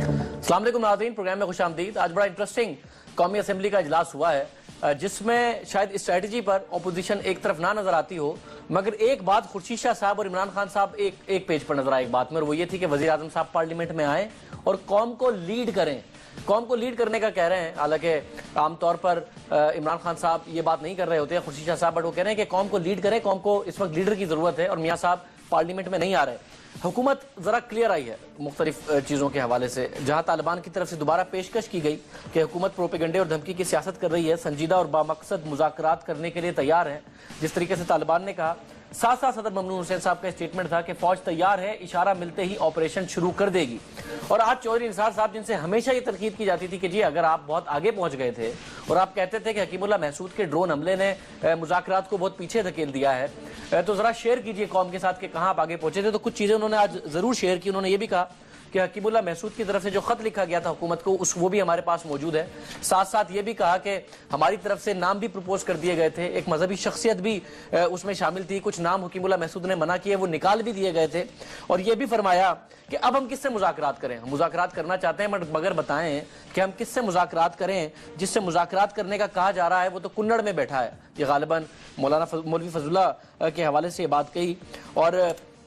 अस्सलाम वालेकुम नाज़रीन, प्रोग्राम में खुश आमदीद। आज बड़ा इंटरेस्टिंग कौमी असम्बली का इजलास हुआ है जिसमें शायद स्ट्रेटजी पर अपोजिशन एक तरफ ना नजर आती हो, मगर एक बात खुर्शीद शाह साहब और इमरान खान साहब एक पेज पर नजर आए एक बात में, और वो ये थी कि वज़ीर आज़म साहब पार्लियामेंट में आए और कौम को लीड करें। कौम को लीड करने का कह रहे हैं, हालांकि आमतौर पर इमरान खान साहब ये बात नहीं कर रहे होते हैं खुर्शीद शाह साहब, बट वो कह रहे हैं कि कौम को लीड करें, कौम को इस वक्त लीडर की जरूरत है और मियाँ साहब पार्लियामेंट में नहीं आ रहे। हुकूमत जरा क्लियर आई है मुख्तलिफ चीज़ों के हवाले से, जहाँ तालिबान की तरफ से दोबारा पेशकश की गई कि हुकूमत प्रोपेगेंडे और धमकी की सियासत कर रही है, संजीदा और बामकसद मुज़ाकरात करने के लिए तैयार है, जिस तरीके से तालिबान ने कहा। साथ साथ सदर ममनून हुसैन साहब का स्टेटमेंट था कि फौज तैयार है, इशारा मिलते ही ऑपरेशन शुरू कर देगी। और आज चौधरी निसार साहब, जिनसे हमेशा ये तनकीद की जाती थी कि जी अगर आप बहुत आगे पहुंच गए थे और आप कहते थे कि हकीमुल्लाह महसूद के ड्रोन हमले ने मुज़ाकरात को बहुत पीछे धकेल दिया है, तो जरा शेयर कीजिए कौम के साथ कि कहाँ आप आगे पहुंचे थे। तो कुछ चीजें उन्होंने आज जरूर शेयर की। उन्होंने ये भी कहा कि हकीमुल्लाह महसूद की तरफ से जो खत लिखा गया था हुकूमत को, वो भी हमारे पास मौजूद है। साथ साथ ये भी कहा कि हमारी तरफ से नाम भी प्रपोज कर दिए गए थे, एक मजहबी शख्सियत भी उसमें शामिल थी, कुछ नाम हकीमुल्लाह महसूद ने मना किए, वो निकाल भी दिए गए थे। और ये भी फरमाया कि अब हम किससे मुज़ाकरात करें, हम मुज़ाकरात करना चाहते हैं मगर बताएं कि हम किससे मुज़ाकरात करें। जिससे मुज़ाकरात करने का कहा जा रहा है वो तो कुन्नड़ में बैठा है। ये गालिबन मौलवी फजलुल्लाह के हवाले से ये बात कही।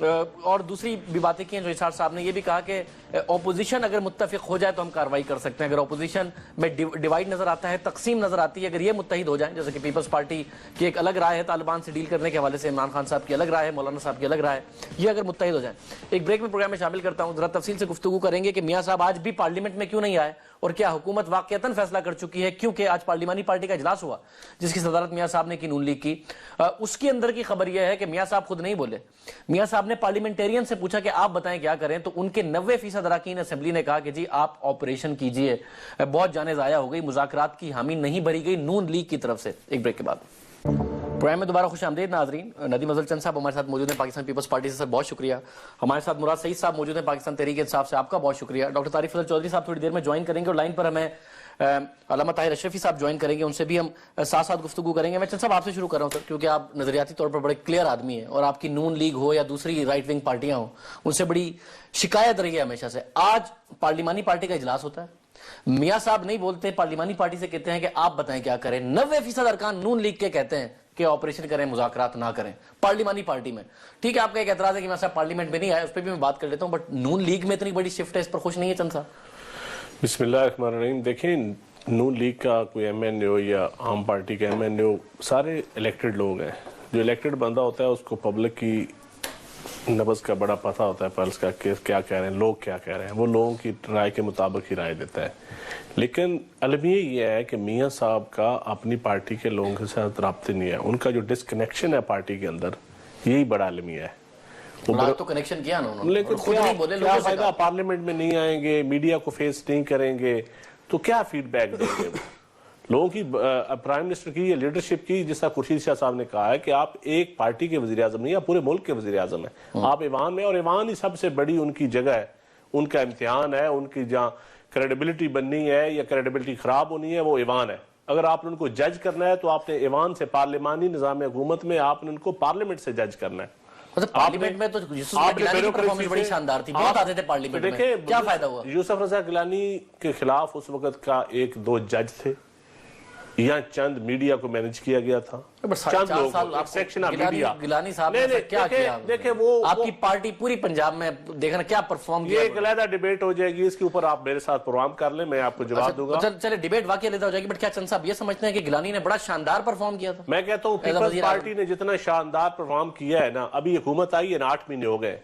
और दूसरी भी बातें की हैं जो निसार साहब ने, ये भी कहा कि अपोजिशन अगर मुत्तफिक हो जाए तो हम कार्रवाई कर सकते हैं। अगर अपोजिशन में डिवाइड नजर आता है, तकसीम नजर आती है, अगर ये मुत्तहिद हो जाए, जैसे कि पीपल्स पार्टी की एक अलग राय है तालिबान से डील करने के हवाले से, इमरान खान साहब की अलग राय है, मौलाना साहब की अलग राय है, ये अगर मुत्तहिद हो जाए। एक ब्रेक में प्रोग्राम में शामिल करता हूँ, जरा तफसील से गुफ्तगू करेंगे कि मियाँ साहब आज भी पार्लियामेंट में क्यों नहीं आए और क्या हुकूमत वाकईतन फैसला कर चुकी है, क्योंकि आज पार्लिमानी पार्टी का इजलास हुआ जिसकी सदारत मियाँ साहब ने की, नून लीग की। उसके अंदर की खबर यह है कि मियाँ साहब खुद नहीं बोले। मियाँ साहब ने पार्लियामेंटेरियन से पूछा कि आप बताएं क्या करें, तो उनके 90% अरकान असेंबली ने कहा कि जी आप ऑपरेशन कीजिए। बहुत जाने जाया हो गई, मुज़ाकरात की हामी नहीं भरी गई नून लीग की तरफ से। एक ब्रेक के बाद प्रोग्राम में दोबारा खुश आमदीद नाजरीन। नदीम अजहर चंद साहब हमारे साथ मौजूद हैं पाकिस्तान पीपल्स पार्टी से, सर बहुत शुक्रिया। हमारे साथ मुराद सईद साहब मौजूद हैं पाकिस्तान तहरीक इंसाफ से, आपका बहुत शुक्रिया। डॉक्टर तारिक फजल चौधरी साहब थोड़ी देर में ज्वाइन करेंगे और लाइन पर हमें अल्लामा ताहिर अशरफी साहब ज्वाइन करेंगे, उनसे भी हम साथ साथ गुफ्तगू करेंगे। मैं चंद साहब आपसे शुरू कर रहा हूँ सर, क्योंकि आप नजरियाती तौर पर बड़े क्लियर आदमी हैं और आपकी नून लीग हो या दूसरी राइट विंग पार्टियां हो, उनसे बड़ी शिकायत रही है हमेशा से। आज पार्लिमानी पार्टी का इजलास होता है, मियाँ साहब नहीं बोलते, पार्लिमानी पार्टी से कहते हैं कि आप बताएं क्या करें। 90% अरकान नून लीग के कहते हैं कि ऑपरेशन करें, मुज़ाकरात ना करें पार्लिमानी पार्टी में। ठीक है, आपका एक एतराज है कि मैं साहब पार्लियामेंट में नहीं आया, उस पर भी मैं बात कर लेता हूं, बट नून लीग में इतनी बड़ी शिफ्ट है, इस पर खुश नहीं है चंद साहब? बिस्मिल्लाहिर्रहमानिर्रहीम। देखें, नून लीग का कोई एमएनए हो या आम पार्टी का एमएनए हो, सारे इलेक्टेड लोग हैं। जो इलेक्टेड बंदा होता है उसको पब्लिक की नब्ज़ का बड़ा पता होता है, पल्स का, क्या कह रहे हैं लोग, क्या कह रहे हैं, वो लोगों की राय के मुताबिक ही राय देता है। लेकिन अलमिया ये है कि मियाँ साहब का अपनी पार्टी के लोगों के साथ राब्ते नहीं है, उनका जो डिसकनेक्शन है पार्टी के अंदर, यही बड़ा अलमिया है। तो कनेक्शन किया ना उन्होंने, लेकिन खुद नहीं बोले, क्या फायदा, पार्लियामेंट में नहीं आएंगे, मीडिया को फेस नहीं करेंगे तो क्या फीडबैक देंगे लोगों की, प्राइम मिनिस्टर की या लीडरशिप की। जिस तरह खुर्शीद शाह साहब ने कहा है कि आप एक पार्टी के वजीर आजम नहीं, आप पूरे मुल्क के वजीर आजम है, आप ईवान में, और ईवान ही सबसे बड़ी उनकी जगह है, उनका इम्तिहान है, उनकी जहाँ क्रेडिबिलिटी बननी है या क्रेडिबिलिटी खराब होनी है वो ईवान है। अगर आपने उनको जज करना है तो आपने ईवान से, पार्लिमानी निजाम हुकूमत में आपने उनको पार्लियामेंट से जज करना है। पार्लियामेंट में तो परफॉर्मेंस बड़ी शानदार थी, बहुत आते थे पार्लियामेंट में, क्या फायदा हुआ? यूसुफ रजा गिलानी के खिलाफ उस वक्त का 1-2 जज थे, या चंद मीडिया को मैनेज किया गया था, चंद लोग, सेक्शन ऑफ मीडिया। गिलानी साहब ने क्या किया? देखे वो आपकी पार्टी पूरी पंजाब में देखना क्या परफॉर्म किया। ये एक अलग डिबेट हो जाएगी, इसके ऊपर आप मेरे साथ प्रोग्राम कर लें, मैं आपको जवाब दूंगा। चले डिबेट वाकई अलग हो जाएगी, बट क्या चंद साहब ये समझते हैं कि गिलानी ने बड़ा शानदार परफॉर्म किया था? मैं कहता हूँ पीपल्स पार्टी ने जितना शानदार परफॉर्म किया है ना, अभी हुकूमत आई है ना, 8 महीने हो गए,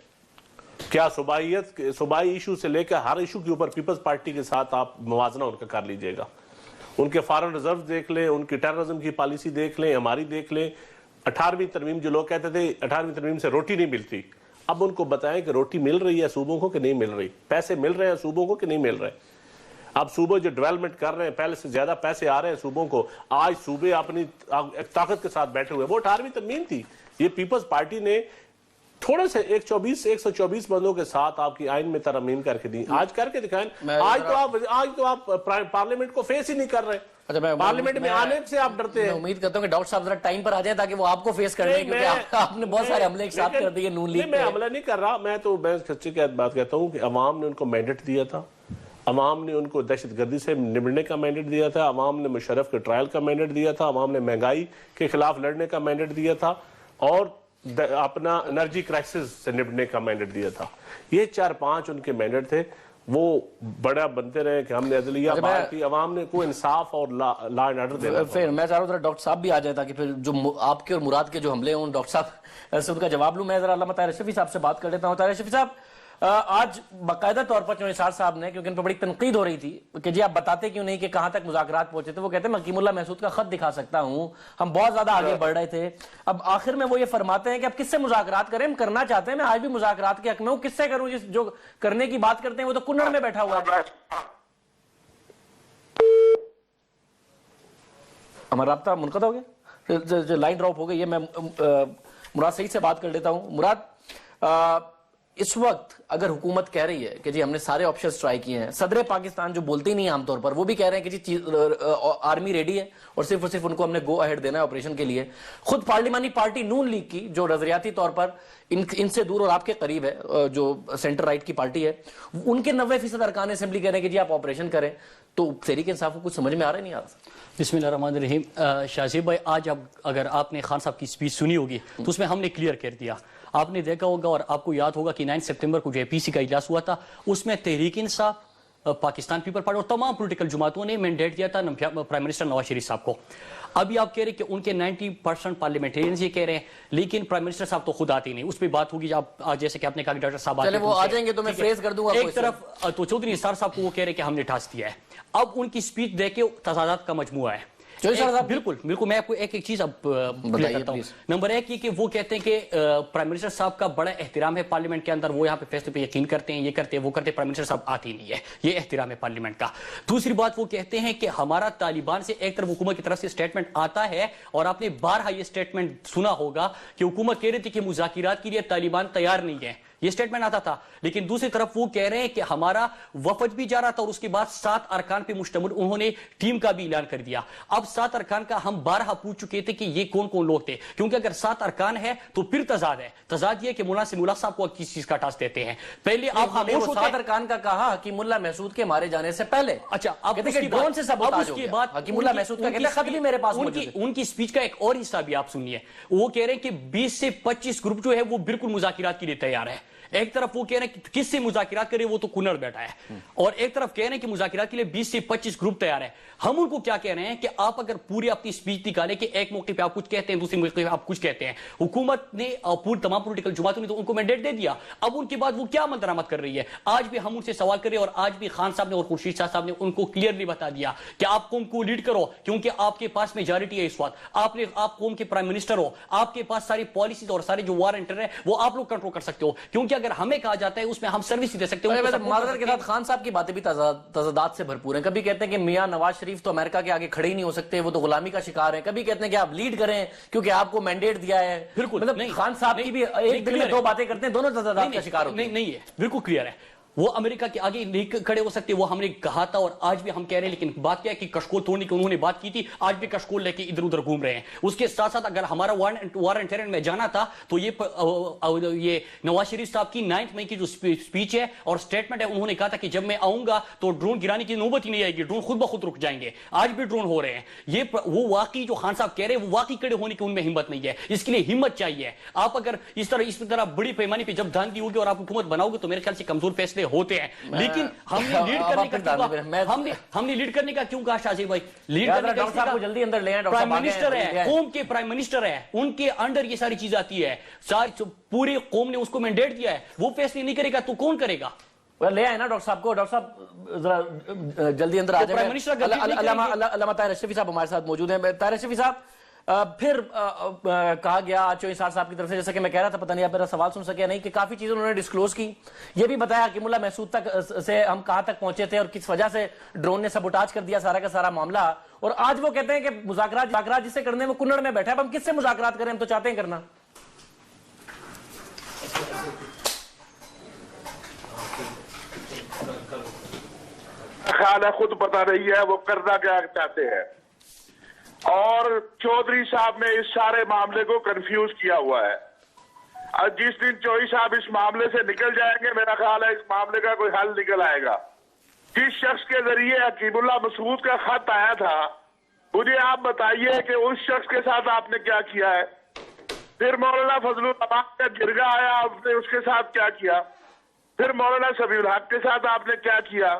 क्या सूबाई इशू से लेकर हर इशू के ऊपर पीपल्स पार्टी के साथ आप मुवाजना उनका कर लीजिएगा। उनके फॉरेन रिजर्व देख लें, उनकी टेररिज्म की पॉलिसी देख लें, हमारी देख लें। 18वीं तरमीम, जो लोग कहते थे 18वीं तरमीम से रोटी नहीं मिलती, अब उनको बताएं कि रोटी मिल रही है सूबों को कि नहीं मिल रही, पैसे मिल रहे हैं सूबों को कि नहीं मिल रहे। अब सूबे जो डेवलपमेंट कर रहे हैं, पहले से ज्यादा पैसे आ रहे हैं सूबों को। आज सूबे अपनी ताकत के साथ बैठे हुए, वो 18वीं तरमीम थी। ये पीपल्स पार्टी ने थोड़े से 124 बंदों के साथ आपकी आइन में तरमीम करके दी, आज करके दिखाएं। आज तो आप पार्लियामेंट को फेस ही नहीं कर रहे। अच्छा, पार्लियामेंट में आने से आप डरते हैं। उम्मीद करता हूं कि डॉक्टर साहब जरा टाइम पर आ जाए ताकि वो आपको फेस कर ले, क्योंकि आपने बहुत सारे हमले एक साथ कर दिए नून लीग पे। मैं हमला नहीं कर रहा, मैं तो सच्ची बात कहता हूं कि अवाम ने उनको मैंडेट दिया था, عوام نے ان کو دہشت گردی سے نمٹنے کا مینڈیٹ دیا تھا، عوام نے مشرف کے ٹرائل کا مینڈیٹ دیا تھا، عوام نے مہنگائی کے خلاف لڑنے کا مینڈیٹ دیا تھا، اور اپنا انرجی کرائسس سے نمٹنے کا مینڈیٹ دیا تھا. یہ 4-5 ان کے مینڈیٹ تھے. وہ بڑا بنتے رہے کہ ہم نے عدلیہ بحال کی، عوام نے کوئی انصاف اور لا اینڈ آرڈر دینا. پھر میں چاہ رہا ہوں ڈاکٹر صاحب بھی آ جائے تاکہ پھر جو آپ کے اور مراد کے جو حملے ہوں ڈاکٹر صاحب سے ان کا جواب لوں. میں ذرا علامہ طاہر اشرفی صاحب سے بات کر لیتا ہوں. طاہر اشرفی صاحب، آج باقاعدہ طور پر چوہے نثار صاحب نے، کیونکہ ان پر بڑی تنقید ہو رہی تھی کہ جی آپ بتاتے کیوں نہیں کہ کہاں تک مذاکرات پہنچے تھے، وہ کہتے ہیں میں حکیم اللہ محسود کا خط دکھا سکتا ہوں، ہم بہت زیادہ آگے بڑھ رہے تھے. اب آخر میں وہ یہ فرماتے ہیں کہ اب کس سے مذاکرات کریں، ہم کرنا چاہتے ہیں، میں آج بھی مذاکرات کے حق میں ہوں، کس سے کروں؟ جو کرنے کی بات کرتے ہیں وہ تو کنڑ میں بیٹھا ہوا ہے. ہمارا رابطہ منقطع ہو گیا، لائن ڈراپ ہو گئی ہے. میں مراد سعید سے بات کر لیتا ہوں. مراد، اس وقت اگر حکومت کہہ رہی ہے کہ جی ہم نے سارے آپشنز ٹرائی کیے ہیں، صدر پاکستان جو بولتے ہی نہیں عام طور پر، وہ بھی کہہ رہے ہیں کہ جی آرمی ریڈی ہے اور صرف ان کو ہم نے گو اہیڈ دینا ہے آپریشن کے لیے. خود پارلیمانی پارٹی نون لیگ کی جو نظریاتی طور پر ان سے دور اور آپ کے قریب ہے، جو سینٹر رائٹ کی پارٹی ہے، ان کے 90% ارکان اسمبلی کہہ رہے ہیں کہ جی آپ آپریشن کریں. تو تحریک انصاف کو کچھ سمجھ میں آ رہا ہے نہیں آ رہا؟ بسم اللہ الرحمن الرحیم. شاہزیب بھائی، آج اگر آپ نے خان صاحب کی سپیچ سنی ہوگی تو اس میں ہم نے کلیئر کر دیا. آپ نے دیکھا ہوگا اور آپ کو یاد ہوگا کہ 9 سپتمبر کو جو پی سی کا اجلاس ہوا تھا، اس میں تحریک انصاف، پاکستان پیپل پارٹی اور تمام پولیٹیکل جماعتوں نے مینڈیٹ دیا تھا پرائم منسٹر نواز شریف صاحب کو. ابھی آپ کہہ رہے ہیں کہ ان کے 90% پارلیمنٹرینز یہ کہہ رہے ہیں، لیکن پرائم منسٹر صاحب تو خود آتے نہیں. اس پہ بات ہوگی جیسے کہ آپ نے کہا کہ ڈاکٹر صاحب چلے وہ آ جائیں گے تو میں فریز کر دوں گا. ایک طرف تو چودھری نثار صاحب کو وہ کہہ رہے ہیں کہ ہم نے ٹھاس دیا ہے. اب ان کی سپیچ دیکھ کے تضادات کا مجموعہ ہے. بالکل میں آپ کو ایک چیز اب کلیئر کرتا ہوں. نمبر 1 یہ کہ وہ کہتے ہیں کہ پرائم منسٹر صاحب کا بڑا احترام ہے پارلیمنٹ کے اندر، وہ یہاں پہ فیصلے پہ یقین کرتے ہیں، یہ کرتے ہیں وہ کرتے ہیں، پرائم منسٹر صاحب آتے نہیں ہے، یہ احترام ہے پارلیمنٹ کا. دوسری بات وہ کہتے ہیں کہ ہمارا طالبان سے ایک طرف حکومت کی طرف سے سٹیٹمنٹ آتا ہے، اور آپ نے بارہا یہ سٹیٹمنٹ سنا ہوگا کہ حکومت کہہ رہی تھی کہ مذاکرات کے لیے طالبان تیار نہیں ہے، یہ سٹیٹمنٹ آتا تھا. لیکن دوسری طرف وہ کہہ رہے ہیں کہ ہمارا وفد بھی جا رہا تھا اور اس کے بعد 7 ارکان پہ مشتمل انہوں نے ٹیم کا بھی اعلان کر دیا. اب 7 ارکان کا ہم بارہا پوچھ چکے تھے کہ یہ کون کون لوگ تھے، کیونکہ اگر 7 ارکان ہے تو پھر تضاد ہے. تضاد یہ کہ مولانا سمیع اللہ صاحب کو کس چیز کا ٹاسک دیتے ہیں. پہلے آپ خاموش ہوتے ہیں. 7 ارکان کا کہا حکیم اللہ محسود کے مارے جانے سے پہلے. اچھا، اب اس کے بعد حکیم اللہ محسود کا کہتے خط بھی میرے پاس موجود ہے. ان کی سپیچ کا ایک اور حصہ بھی آپ سنیے. وہ کہہ رہے ہیں کہ 20 سے 25 گروپ جو ہے وہ بالکل مذاکرات کے لیے تیار ہے. ایک طرف وہ کہہ رہے ہیں کہ کس سے مذاکرات کرے، وہ تو کنڑ بیٹھا ہے، اور ایک طرف کہہ رہے ہیں کہ مذاکرات کے لیے 20 سے 25 گروپ تیار ہے. ہم ان کو کیا کہہ رہے ہیں کہ آپ اگر پوری اپنی سپیچ نکالیں کہ ایک موقع پہ آپ کچھ کہتے ہیں، دوسرے موقع پہ آپ کچھ کہتے ہیں. حکومت نے تمام پولیٹیکل جماعتوں نے تو ان کو مینڈیٹ دے دیا. اب ان کے بعد وہ کیا عمل درآمد کر رہی ہے؟ آج بھی ہم ان سے سوال کر رہے ہیں، اور آج بھی خان صاحب نے اور خورشید شاہ صاحب نے ان کو کلیئرلی بتا دیا کہ آپ قوم کو لیڈ کرو، کیونکہ آپ کے پاس میجارٹی ہے اس وقت. آپ قوم کے پرائم منسٹر ہو، آپ کے پاس ساری پالیسیز اور سارے جو وار انٹر ہے وہ آپ لوگ کنٹرول کر سکتے ہو. کیونکہ اگر ہمیں کہا جاتا ہے اس میں ہم سروس دے سکتے ہیں. معذرت کے ساتھ خان صاحب کی باتیں بھی تضادات سے بھرپور ہیں. کبھی کہتے ہیں کہ میاں نواز شریف تو امریکہ کے آگے کھڑے ہی نہیں ہو سکتے، وہ تو غلامی کا شکار ہیں. کبھی کہتے ہیں کہ آپ لیڈ کریں کیونکہ آپ کو مینڈیٹ دیا ہے. بالکل مطلب خان صاحب کی بھی ایک دن میں 2 باتیں کرتے ہیں، دونوں تضادات کا شکار ہوتے ہیں. نہیں ہے، بالکل کلیئر ہے. وہ امریکہ کے آگے نہیں کھڑے ہو سکتے، وہ ہم نے کہا تھا اور آج بھی ہم کہہ رہے ہیں. لیکن بات کیا ہے کہ کشکول توڑنے کی انہوں نے بات کی تھی، آج بھی کشکول لے کے ادھر ادھر گھوم رہے ہیں. اس کے ساتھ ساتھ اگر ہمارا وارن ٹیرن میں جانا تھا تو یہ نواز شریف صاحب کی 9 مئی کی جو سپیچ ہے اور سٹیٹمنٹ ہے، انہوں نے کہا تھا کہ جب میں آؤں گا تو ڈرون گرانے کی نوبت ہی نہیں آئے گی، ڈرون خود بخود رک جائیں گے. آج بھی ڈرون ہو رہے ہیں. یہ وہ واقعی جو خان صاحب کہہ رہے ہیں وہ واقعی کھڑے ہونے کی ان میں ہمت نہیں ہے. اس کے لیے ہمت چاہیے. آپ اگر اس طرح بڑی پیمانے پہ جب دھاندلی ہوگی اور آپ حکومت بناؤ گے تو میرے خیال سے کمزور فیصلے ہوتے ہیں. لیکن ہم نے لیڈ کرنے کا کیوں کہا شاہ بھائی؟ لیڈ کرنے کا جلدی اندر لے آئیں. پرائم منسٹر ہے، قوم کے پرائم منسٹر ہے، ان کے انڈر یہ ساری چیز آتی ہے. پوری قوم نے اس کو مینڈیٹ دیا ہے، وہ فیصلے نہیں کرے گا تو کون کرے گا؟ لے آئے نا ڈاکٹر صاحب کو. ڈاکٹر صاحب ذرا جلدی اندر آ جائیں. علامہ طاہر اشرفی صاحب ہمارے ساتھ موجود ہیں. طاہر اشرفی صاحب، پھر کہا گیا چوہے نثار صاحب کی طرف سے، جیسا کہ میں کہہ رہا تھا، پتہ نہیں آپ میرا سوال سن سکے نہیں، کہ کافی چیزیں انہوں نے ڈسکلوز کی. یہ بھی بتایا حکیم اللہ محسود تک سے ہم کہاں تک پہنچے تھے اور کس وجہ سے ڈرون نے سبوٹاج کر دیا سارا کا سارا معاملہ. اور آج وہ کہتے ہیں کہ مذاکرات جسے کرنے وہ کنڑ میں بیٹھا ہے. اب ہم کس سے مذاکرات کریں؟ ہم تو چاہتے ہیں کرنا. خیال ہے خود پتہ نہیں ہے وہ کرنا کیا چاہتے ہیں. اور چودھری صاحب نے اس سارے معاملے کو کنفیوز کیا ہوا ہے. اور جس دن چودھری صاحب اس معاملے سے نکل جائیں گے، میرا خیال ہے اس معاملے کا کوئی حل نکل آئے گا. जिस शख्स के जरिए हकीमुल्लाह मसूद का खत आया था, मुझे आप बताइए कि उस शख्स के साथ आपने क्या किया है। फिर मौलाना फजलुल रहमान का जिरगा आया, आपने उसके साथ क्या किया। फिर मौलाना सबीउल हक के साथ आपने क्या किया।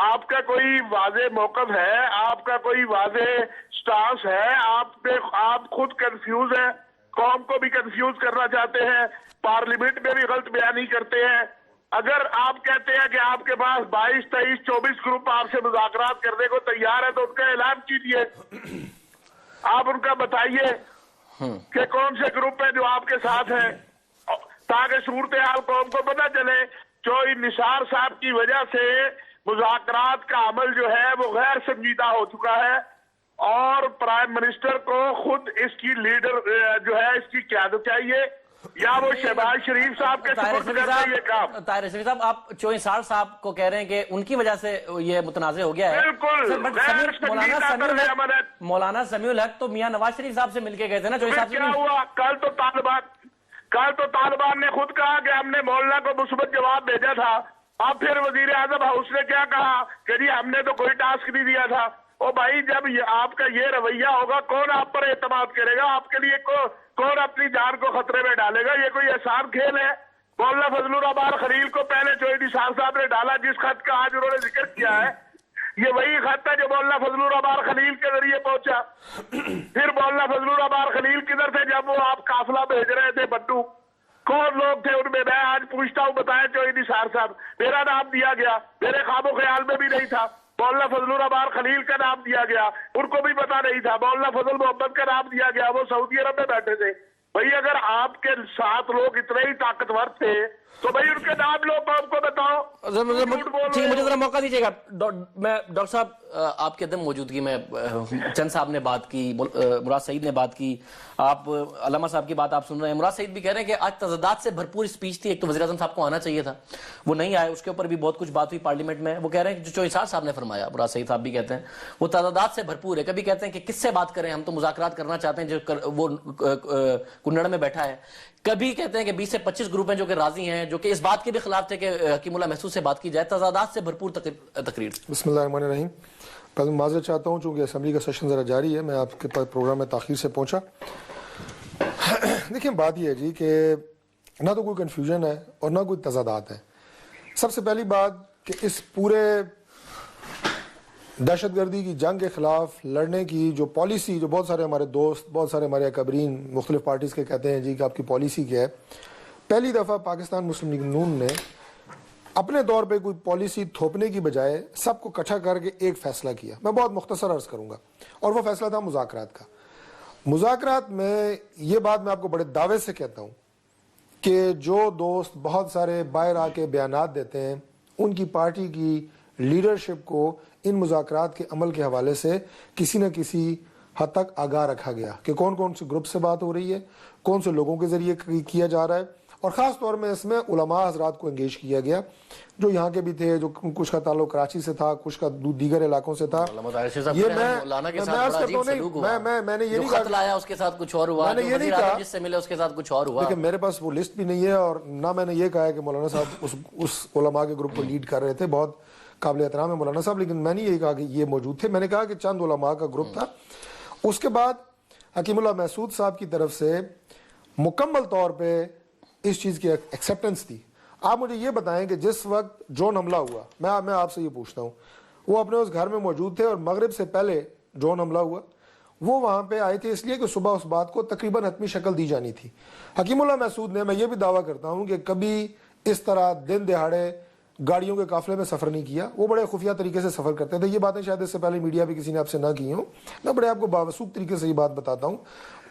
आपका कोई वाज़े मौक़िफ़ है, आपका कोई वाज़े स्टांस है, आप खुद कंफ्यूज हैं, कौम को भी कंफ्यूज करना चाहते हैं, पार्लियामेंट में भी गलत बयानी करते हैं। अगर आप कहते हैं कि आपके पास 22, 23, 24 ग्रुप आपसे मुज़ाकरात करने को तैयार है तो उनका ऐलान कीजिए। आप उनका बताइए कि कौन से ग्रुप है जो आपके साथ है, ताकि सूरत हाल कौम को पता चले। चौधरी निसार साहब की वजह से मुज़ाकरात का अमल जो है वो गैर संजीदा हो चुका है और प्राइम मिनिस्टर को खुद इसकी लीडर जो है इसकी क़यादत चाहिए, या वो शहबाज शरीफ साहब के सुपुर्द कर दे ये काम। ताहिर शरीफ साहब, आप चौधरी निसार साहब को कह रहे हैं कि उनकी वजह से ये मुतनाज़े हो गया है। बिल्कुल। मौलाना समीउल हक तो मियां नवाज शरीफ साहब से मिलके गए थे ना चौधरी साहब से। क्या हुआ? कल तो तालिबान ने खुद कहा कि हमने मौलाना को मुस्बत जवाब भेजा था। अब फिर वजीर आजम हाउस ने क्या कहा कि जी हमने तो कोई टास्क नहीं दिया था। ओ भाई, जब आपका ये रवैया होगा, कौन आप पर एतमाद करेगा? आपके लिए कौन अपनी जान को खतरे में डालेगा? ये कोई आसान खेल है? मौलाना फजलुर रहमान खलील को पहले चौधरी निसार साहब ने डाला, जिस खत का आज उन्होंने जिक्र किया है, ये वही खत है जो मौलाना फजलुर रहमान खलील के जरिए पहुंचा। फिर मौलाना फजलुर रहमान खलील किधर थे जब वो आप काफिला भेज रहे थे? बट्टू कौन लोग थे उनमें? मैं आज पूछता हूँ, बताया चौधरी निसार साहब, मेरा नाम दिया गया, मेरे ख्वाबो ख्याल में भी नहीं था। मौलाना फजलुर रहमान खलील का नाम दिया गया, उनको भी पता नहीं था। मौलाना फजल मोहम्मद का नाम दिया गया, वो सऊदी अरब में बैठे थे। भाई अगर आपके साथ लोग इतने ही ताकतवर थे तो भाई उनके नाम लोग आपको बताओ। ठीक, मुझे जरा मौका दीजिएगा। मैं डॉक्टर साहब, आपके अदम मौजूदगी में चंद साहब ने बात की, मुराद सईद ने बात की, आप अल्लामा साहब की बात आप सुन रहे हैं। मुराद सईद भी कह रहे हैं कि आज तज़ादात से भरपूर स्पीच थी। एक तो वज़ीर आज़म साहब को आना चाहिए था, वो नहीं आए, उसके ऊपर भी बहुत कुछ बात हुई पार्लियामेंट में। वो कह रहे हैं कि जो चौधरी साहब ने फरमाया, मुराद सईद साहब भी कहते हैं वो तज़ादात से भरपूर है। कभी कहते हैं कि किससे बात करें, हम तो मुज़ाकरात करना चाहते हैं जो वो कुन्नड़ में बैठा है। कभी कहते हैं कि 20 से 25 ग्रुप हैं जो कि राजी हैं, जो कि इस बात के भी खिलाफ थे कि हकीमुल्लाह महसूद से बात की जाए। तज़ादात से भरपूर तकरीर। बिस्मिल्लाहिर्रहमानिर्रहीम। पहले माज़रत चाहता हूँ चूँकि असम्बली का सेशन ज़रा जारी है, मैं आपके पास प्रोग्राम में ताख़ीर से पहुँचा। देखिए बात यह है जी कि ना तो कोई कन्फ्यूजन है और ना कोई तज़ादात है। सबसे पहली बात कि इस पूरे दहशतगर्दी की जंग के ख़िलाफ़ लड़ने की जो पॉलिसी, जो बहुत सारे हमारे दोस्त, बहुत सारे हमारे अकबरीन मुख्तलिफ़ पार्टीज़ के कहते हैं जी कि आपकी पॉलिसी क्या है। पहली दफ़ा पाकिस्तान मुस्लिम लीग नून ने अपने तौर पे कोई पॉलिसी थोपने की बजाय सबको इकट्ठा करके एक फ़ैसला किया। मैं बहुत मुख्तसर अर्ज़ करूँगा, और वो फ़ैसला था मुज़ाकरात का। मुज़ाकरात में ये बात मैं आपको बड़े दावे से कहता हूँ कि जो दोस्त बहुत सारे बाहर आके बयानात देते हैं, उनकी पार्टी की लीडरशिप को इन मुज़ाकरात के अमल के हवाले से किसी न किसी हद तक आगाह रखा गया कि कौन कौन से ग्रुप से बात हो रही है, कौन से लोगों के ज़रिए किया जा रहा है, और ख़ास तौर में इसमें उलमा हज़रात को एंगेज किया गया जो यहाँ के भी थे, जो कुछ का ताल्लुक कराची से था, कुछ का दीगर इलाकों से था। ये मैंने ये नहीं कहा उसके साथ कुछ और हुआ, मैंने ये नहीं कहा जिससे मिले उसके साथ कुछ और हुआ। लेकिन मेरे पास वो लिस्ट भी नहीं है, और ना मैंने ये कहा है कि मौलाना साहब उस उलमा के ग्रुप को लीड कर रहे थे। बहुत काबिल एहतराम है मौलाना साहब, लेकिन मैंने यही कहा कि ये मौजूद थे। मैंने कहा कि चंद उलमा का ग्रुप था। उसके बाद हकीमुल्लाह महसूद साहब की तरफ से मुकम्मल तौर पे इस चीज़ की एक्सेप्टेंस थी। आप मुझे ये बताएं कि जिस वक्त ड्रोन हमला हुआ, मैं आपसे ये पूछता हूँ, वो अपने उस घर में मौजूद थे और मगरिब से पहले ड्रोन हमला हुआ, वो वहाँ पे आए थे इसलिए कि सुबह उस बात को तकरीबन हतमी शक्ल दी जानी थी। हकीमुल्लाह महसूद ने, मैं ये भी दावा करता हूँ कि कभी इस तरह दिन दिहाड़े गाड़ियों के काफिले में सफ़र नहीं किया। वो बड़े खुफिया तरीके से सफ़र करते थे। ये बातें शायद इससे पहले मीडिया पे किसी ने आपसे ना की हो, मैं बड़े आपको बावसूख तरीके से ये बात बताता हूँ।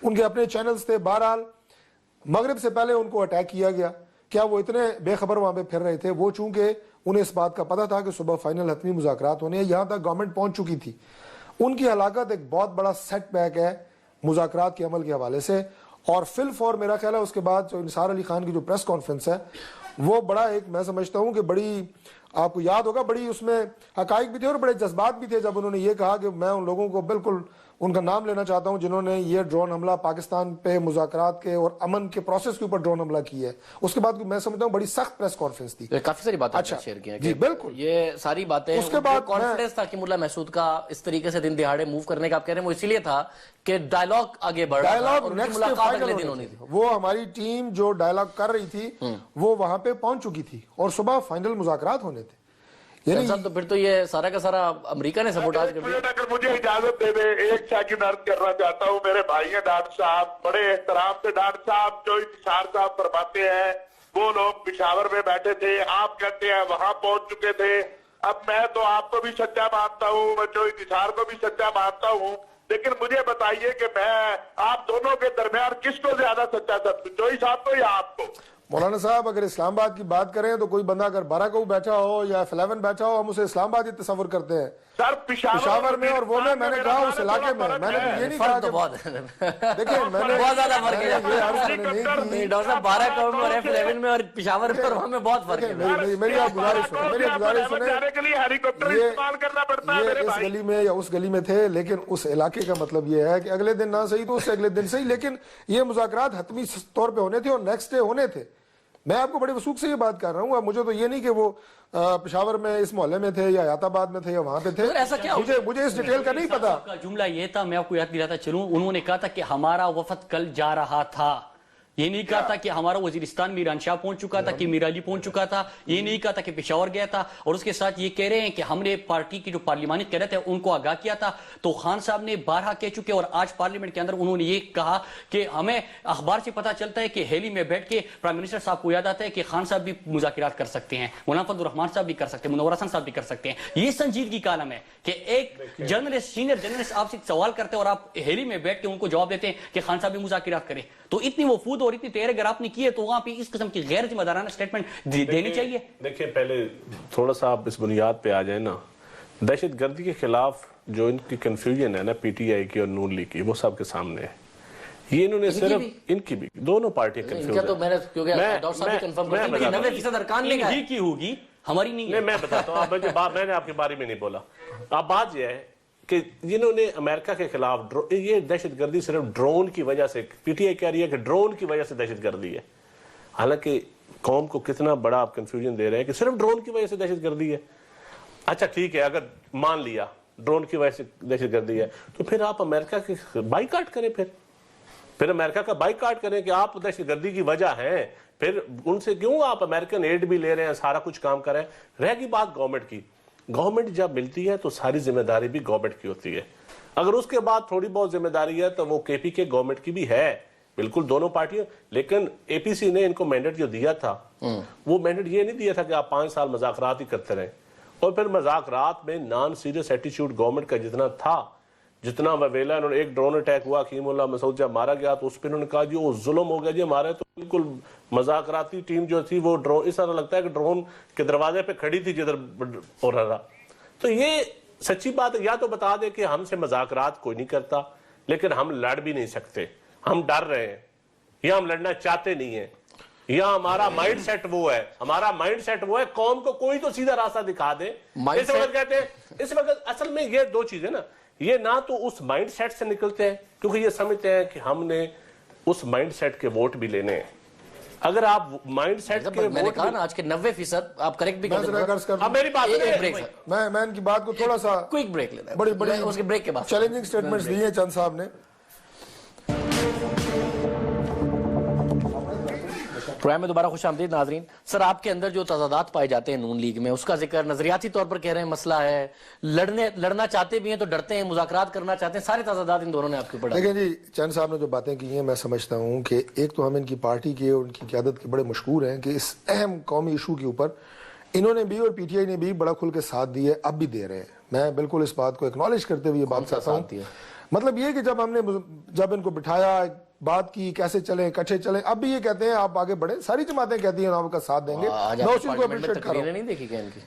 उनके अपने चैनल्स थे। बहरहाल मगरिब से पहले उनको अटैक किया गया। क्या वो इतने बेखबर वहाँ पे फिर रहे थे? वो चूंकि उन्हें इस बात का पता था कि सुबह फाइनल हतमी मुज़ाकरात होने, यहाँ तक गवर्नमेंट पहुँच चुकी थी। उनकी हलाकत एक बहुत बड़ा सेटबैक है मुज़ाकरात के अमल के हवाले से। और फिल फॉर मेरा ख्याल है उसके बाद जो निसार अली खान की जो प्रेस कॉन्फ्रेंस है, वो बड़ा एक, मैं समझता हूँ कि बड़ी, आपको याद होगा, बड़ी उसमें हकाइक भी थे और बड़े जज्बात भी थे जब उन्होंने ये कहा कि मैं उन लोगों को बिल्कुल ان کا نام لینا چاہتا ہوں جنہوں نے یہ ڈرون حملہ پاکستان پہ مذاکرات کے اور امن کے پروسیس کے اوپر ڈرون حملہ کیا ہے. اس کے بعد میں سمجھتا ہوں بڑی سخت پریس کانفرنس تھی. کافی ساری باتیں اچھا شیئر کی ہیں. جی بالکل یہ ساری باتیں اس کے بعد کانفیڈنس تھا کہ ملا محسود کا اس طریقے سے دن دہاڑے موو کرنے کا آپ کہہ رہے ہیں وہ اسی لیے تھا کہ ڈائلاگ آگے بڑھ رہا تھا اور ان کی ملاقات اگلے دن ہونی تھی. وہ ہماری ٹیم جو ڈائلاگ کر رہی تھی وہ وہاں پہ پہنچ چکی تھی اور صبح فائنل مذاکرات ہونے تھے. تو پھر تو یہ سارا کا سارا امریکہ نے سبوٹاج کر دیا. اگر مجھے اجازت دے دے ایک سیکنڈ عرض کرنا چاہتا ہوں. میرے بھائی ہیں ڈاکٹر صاحب, بڑے احترام سے ڈاکٹر صاحب جو انتشار صاحب فرماتے ہیں وہ لوگ پشاور میں بیٹھے تھے, آپ کہتے ہیں وہاں پہنچ چکے تھے. اب میں تو آپ کو بھی سچا مانتا ہوں, میں جو انتشار کو بھی سچا مانتا ہوں, لیکن مجھے بتائیے کہ میں آپ دونوں کے درمیان کس کو زیادہ سچا سمجھوں, جوئی صاحب کو یا آپ کو؟ مولانا صاحب اگر اسلام آباد کی بات کریں تو کوئی بندہ اگر 12 کو بیٹھا ہو یا 11 بیٹھا ہو ہم اسے اسلام آباد ہی تصور کرتے ہیں. سر پشاور میں اور وہ میں نے کہا اس علاقے میں نے تو یہ نہیں کہا کہ دیکھیں میں نے بہت زیادہ فرق ہے. یہ عرض میں نے نہیں کی. ڈاکٹر صاحب 12 قوم اور F11 میں اور پشاور میں اور وہاں میں بہت فرق ہے. میری آپ گزارش سنیں یہ اس گلی میں یا اس گلی میں تھے, لیکن اس علاقے کا مطلب یہ ہے کہ اگلے دن نہ صحیح تو اس سے اگلے دن صحیح, لیکن یہ مذاکرات حتمی طور پہ ہونے تھے اور نیکسٹ ڈے ہونے تھے. میں آپ کو بڑے وثوق سے یہ بات کر رہا ہوں. اب مجھے تو یہ نہیں کہ وہ پشاور میں اس محلے میں تھے یا حیات آباد میں تھے یا وہاں پہ تھے, مجھے اس ڈیٹیل کا نہیں پتا. جملہ یہ تھا, میں آپ کو یاد دلاتا چلوں, انہوں نے کہا تھا کہ ہمارا وفد کل جا رہا تھا. یہ نہیں کہا تھا کہ ہمارا وزیرستان میران شاہ پہنچ چکا تھا, کہ میرالی پہنچ چکا تھا. یہ نہیں کہا تھا کہ پشاور گیا تھا. اور اس کے ساتھ یہ کہہ رہے ہیں کہ ہم نے پارٹی کی جو پارلیمانی قیادت ہے ان کو آگاہ کیا تھا. تو خان صاحب نے بارہا کہہ چکے اور آج پارلیمنٹ کے اندر انہوں نے یہ کہا کہ ہمیں اخبار سے پتا چلتا ہے کہ ہیلی میں بیٹھ کے پرائم منسٹر صاحب کو یاد آتا ہے کہ خان صاحب بھی مذاکرات کر سکتے ہیں, مولانا فضل الرحمان صاحب بھی کر سکتے ہیں, منور حسن صاحب بھی کر سکتے ہیں. یہ سنجیدگی کا عالم ہے کہ ایک جرنلسٹ, سینئر جرنلسٹ آپ سے سوال کرتے ہیں اور آپ ہیلی میں بیٹھ کے ان کو جواب دیتے ہیں کہ خان صاحب بھی مذاکرات کریں. تو اتنی وفود اور اتنی تیر اگر آپ نے کی ہے تو وہاں پہ اس قسم کی غیر ذمہ دارانہ سٹیٹمنٹ دینی چاہیے. دیکھیں پہلے تھوڑا سا آپ اس بنیاد پہ آ جائیں نا, دہشت گردی کے خلاف جو ان کی کنفیوژن ہے نا پی ٹی آئی کی اور نون لیگ کی, وہ سب کے سامنے ہے. یہ انہوں نے صرف ان کی بھی دونوں پارٹیاں کنفیوژن کی ہوگی, ہماری نہیں. میں بتاتا ہوں, میں نے آپ کے بارے میں نہیں بولا. اب بات یہ ہے کہ جنہوں نے امریکہ کے خلاف یہ دہشت گردی صرف ڈرون کی وجہ سے, پی ٹی آئی کہہ رہی ہے کہ ڈرون کی وجہ سے دہشت گردی ہے. حالانکہ قوم کو کتنا بڑا آپ کنفیوژن دے رہے ہیں کہ صرف ڈرون کی وجہ سے دہشت گردی ہے. اچھا ٹھیک ہے, اگر مان لیا ڈرون کی وجہ سے دہشت گردی ہے تو پھر آپ امریکہ کے بائیکاٹ کریں, پھر امریکہ کا بائیکاٹ کریں کہ آپ دہشت گردی کی وجہ ہیں. پھر ان سے کیوں آپ امریکن ایڈ بھی لے رہے ہیں, سارا کچھ کام کر رہے ہیں. رہ گئی بات گورنمنٹ کی, گورنمنٹ جب ملتی ہے تو ساری ذمہ داری بھی گورنمنٹ کی ہوتی ہے. اگر اس کے بعد تھوڑی بہت ذمہ داری ہے تو وہ کے پی کے گورنمنٹ کی بھی ہے, بالکل دونوں پارٹیوں. لیکن اے پی سی نے ان کو مینڈیٹ جو دیا تھا وہ مینڈیٹ یہ نہیں دیا تھا کہ آپ 5 سال مذاکرات ہی کرتے رہیں. اور پھر مذاکرات میں نان سیریس ایٹیچیوڈ گورنمنٹ کا جتنا تھا, جتنا ویلا انہوں نے, ایک ڈرون اٹیک ہوا حکیم اللہ مسعود جب مارا گیا تو اس پہ انہوں نے کہا جی وہ ظلم ہو گیا جی ہمارے. تو بالکل مذاکراتی ٹیم جو تھی وہ ڈرون, اس طرح لگتا ہے کہ ڈرون کے دروازے پہ کھڑی تھی جدھر ہو رہا تھا. تو یہ سچی بات ہے. یا تو بتا دے کہ ہم سے مذاکرات کوئی نہیں کرتا, لیکن ہم لڑ بھی نہیں سکتے, ہم ڈر رہے ہیں, یا ہم لڑنا چاہتے نہیں ہیں, یا ہمارا مائنڈ سیٹ وہ ہے, ہمارا مائنڈ سیٹ وہ ہے. قوم کو کوئی تو سیدھا راستہ دکھا دے. اس وقت کہتے ہیں, اس وقت اصل میں یہ دو چیزیں نا, یہ نہ تو اس مائنڈ سیٹ سے نکلتے ہیں کیونکہ یہ سمجھتے ہیں کہ ہم نے اس مائنڈ سیٹ کے ووٹ بھی لینے ہیں. اگر آپ مائنڈ سیٹ کے میں نے کہا نا آج کے 90% آپ کریکٹ بھی کرتے ہیں. اب میری بات میں ان کی بات کو تھوڑا سا کوئک بریک لینا ہے, بڑی بڑی اس کے بریک کے بعد چیلنجنگ سٹیٹمنٹس دی ہیں چند صاحب نے. پروگرام میں دوبارہ خوش آمدید ناظرین. سر آپ کے اندر جو تضادات پائے جاتے ہیں نون لیگ میں, اس کا ذکر نظریاتی طور پر کہہ رہے ہیں مسئلہ ہے, لڑنا چاہتے بھی ہیں تو ڈرتے ہیں, مذاکرات کرنا چاہتے ہیں, سارے تضادات ان دونوں نے آپ کے اوپر. دیکھیں جی چند صاحب نے جو باتیں کی ہیں میں سمجھتا ہوں کہ ایک تو ہم ان کی پارٹی کے اور ان کی قیادت کے بڑے مشکور ہیں کہ اس اہم قومی ایشو کے اوپر انہوں نے بھی اور پی ٹی آئی نے بھی بڑا کھل کے ساتھ دیے, اب بھی دے رہے ہیں. میں بالکل اس بات کو ایکنالج کرتے ہوئے یہ بات کرتا ہوں. مطلب یہ کہ جب ان کو بٹھایا, بات کی کیسے چلیں, کٹھے چلیں, اب بھی یہ کہتے ہیں آپ آگے بڑھیں. ساری جماعتیں کہتی ہیں آپ کا ساتھ دیں گے. میں اس چیز کو اپریشیٹ کر رہا ہوں.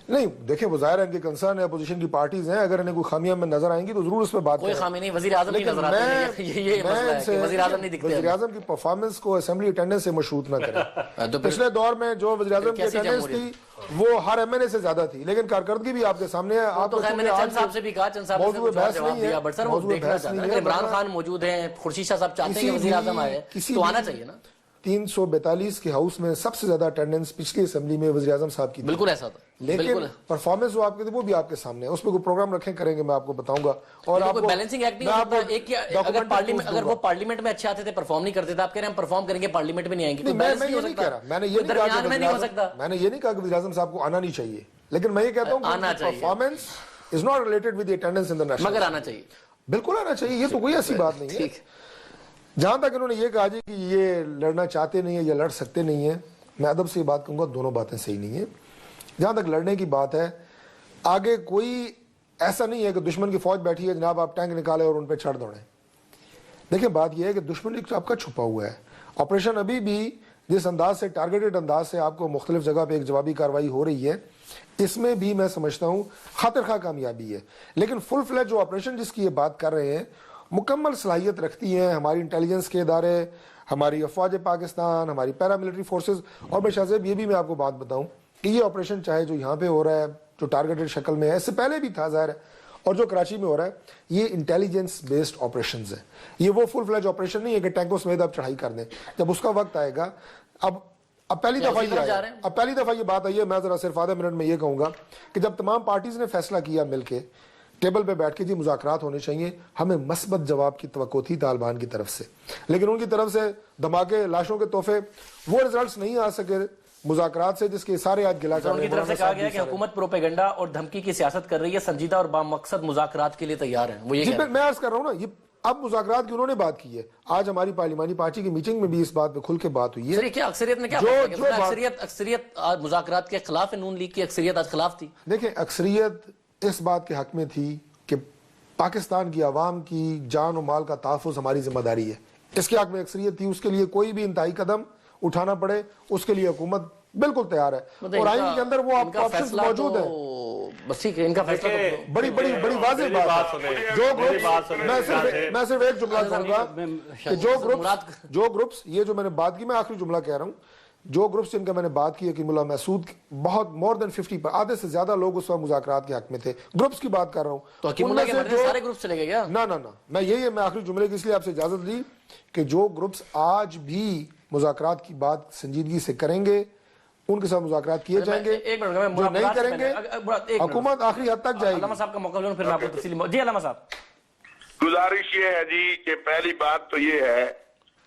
نہیں دیکھیں وہ ظاہر ہے ان کے کنسرن ہے, اپوزیشن کی پارٹیز ہیں, اگر انہیں کوئی خامیاں میں نظر آئیں گی تو ضرور اس پہ بات کریں. کوئی خامی نہیں, وزیر اعظم نہیں نظر آتے ہیں, یہ مسئلہ ہے کہ وزیر اعظم نہیں دکھتے. وزیر اعظم کی پرفارمنس کو اسمبلی اٹینڈنس سے مشروط نہ کریں. پچھلے دور میں جو وزیر اعظم کی اٹینڈنس تھی وہ ہر MNA سے زیادہ تھی، لیکن کارکردگی بھی آپ کے سامنے ہے. آپ تو خیر میں نے چند صاحب سے بھی کہا، چند صاحب نے موضوع بحث جواب نہیں ہے، دیا، بٹ سر وہ دیکھنا چاہتا ہے کہ عمران خان موجود ہیں، خورشید شاہ صاحب چاہتے ہیں کہ وزیر اعظم آئے تو آنا چاہیے نا. 342 کے ہاؤس میں سب سے زیادہ اٹینڈنس پچھلی اسمبلی میں وزیر اعظم صاحب کی تھی. بالکل ایسا تھا، لیکن پرفارمنس وہ آپ کے وہ بھی آپ کے سامنے ہے. اس پہ کوئی پروگرام رکھیں کریں گے، میں آپ کو بتاؤں گا. اور آپ کو بیلنسنگ ایکٹ نہیں ہوتا ایک اگر وہ پارلیمنٹ میں اچھے آتے تھے، پرفارم نہیں کرتے تھے، آپ کہہ رہے ہیں ہم پرفارم کریں گے پارلیمنٹ میں نہیں آئیں گے. میں یہ نہیں کہہ رہا، میں نے یہ نہیں کہا کہ وزیر اعظم صاحب کو آنا نہیں چاہیے، لیکن میں یہ کہتا ہوں کہ performance is not related with the attendance in the national. مگر آنا چاہیے، بالکل آنا چاہیے، یہ تو کوئی ایسی بات نہیں ہے. جہاں تک انہوں نے یہ کہا جی کہ یہ لڑنا چاہتے نہیں ہیں یا لڑ سکتے نہیں ہیں، میں ادب سے یہ بات کہوں گا دونوں باتیں صحیح نہیں ہیں. جہاں تک لڑنے کی بات ہے، آگے کوئی ایسا نہیں ہے کہ دشمن کی فوج بیٹھی ہے جناب آپ ٹینک نکالے اور ان پہ چڑھ دوڑیں. دیکھیں بات یہ ہے کہ دشمن آپ کا چھپا ہوا ہے. آپریشن ابھی بھی جس انداز سے ٹارگیٹڈ انداز سے آپ کو مختلف جگہ پہ ایک جوابی کارروائی ہو رہی ہے، اس میں بھی میں سمجھتا ہوں خاطر خواہ کامیابی ہے. لیکن فل فلیج جو آپریشن جس کی یہ بات کر رہے ہیں مکمل صلاحیت رکھتی ہیں ہماری انٹیلیجنس کے ادارے، ہماری افواج پاکستان، ہماری پیراملٹری فورسز. اور میں شاہ صاحب یہ بھی میں آپ کو بات بتاؤں کہ یہ آپریشن چاہے جو یہاں پہ ہو رہا ہے جو ٹارگیٹڈ شکل میں ہے، اس سے پہلے بھی تھا ظاہر ہے، اور جو کراچی میں ہو رہا ہے یہ انٹیلیجنس بیسڈ آپریشنز ہیں. یہ وہ فل فلیج آپریشن نہیں ہے کہ ٹینکوں سمیت آپ چڑھائی کر دیں. جب اس کا وقت آئے گا، اب پہلی دفعہ یہ بات آئی ہے، میں ذرا صرف آدھے منٹ میں یہ کہوں گا کہ جب تمام پارٹیز نے فیصلہ کیا مل کے ٹیبل پہ بیٹھ کے جی مذاکرات ہونے چاہیے، ہمیں مثبت جواب کی توقع تھی طالبان کی طرف سے، لیکن ان کی طرف سے دھماکے، لاشوں کے تحفے، وہ رزلٹس نہیں آ سکے مذاکرات سے، جس کے سارے آج گلا کر رہے ہیں. ان کی طرف سے کہا گیا کہ حکومت پروپیگنڈا اور دھمکی کی سیاست کر رہی ہے، سنجیدہ اور بامقصد مذاکرات کے لیے تیار ہیں. وہ یہ میں عرض کر رہا ہوں نا، یہ اب مذاکرات کی انہوں نے بات کی ہے. آج ہماری پارلیمانی پارٹی کی میٹنگ میں بھی اس بات پہ کھل کے بات ہوئی ہے. کیا اکثریت نے کیا اکثریت مذاکرات کے خلاف ہے؟ نون لیگ کی اکثریت آج خلاف تھی. دیکھیں اکثریت اس بات کے حق میں تھی کہ پاکستان کی عوام کی جان و مال کا تحفظ ہماری ذمہ داری ہے. اس کے حق میں اکثریت تھی. اس کے لیے کوئی بھی انتہائی قدم اٹھانا پڑے اس کے لیے حکومت بالکل تیار ہے، اور آئین کے اندر وہ آپشنز موجود ہیں. بس ٹھیک ہے، ان کا فیصلہ بڑی واضح بات ہے. میں صرف ایک جملہ کہوں گا کہ جو گروپس، یہ جو میں نے بات کی، میں آخری جملہ کہہ رہا ہوں، جو گروپس جن کا میں نے بات کی ہے کہ ملا محسود بہت مور دین 50 پر آدھے سے زیادہ لوگ اس وقت مذاکرات کے حق میں تھے. گروپس کی بات کر رہا ہوں تو حکیم اللہ کے مرنے سارے گروپس چلے گئے کیا؟ نہ میں آخری جملے کی اس لیے آپ سے اجازت لی کہ جو گروپس آج بھی مذاکرات کی بات سنجیدگی سے کریں گے ان کے ساتھ مذاکرات کیے جائیں گے، جو نہیں کریں گے حکومت آخری حد تک جائے گی. علامہ صاحب کا موقع لوں پھر میں آپ کو تفصیلی جی علامہ صاحب. گزارش یہ ہے جی کہ پہلی بات تو یہ ہے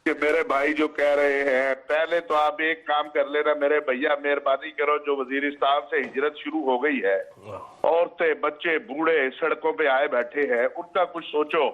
کہ میرے بھائی جو کہہ رہے ہیں، پہلے تو آپ ایک کام کر لینا میرے بھیا، مہربانی کرو، جو وزیرستان سے ہجرت شروع ہو گئی ہے، عورتیں بچے بوڑھے سڑکوں پہ آئے بیٹھے ہیں، ان کا کچھ سوچو،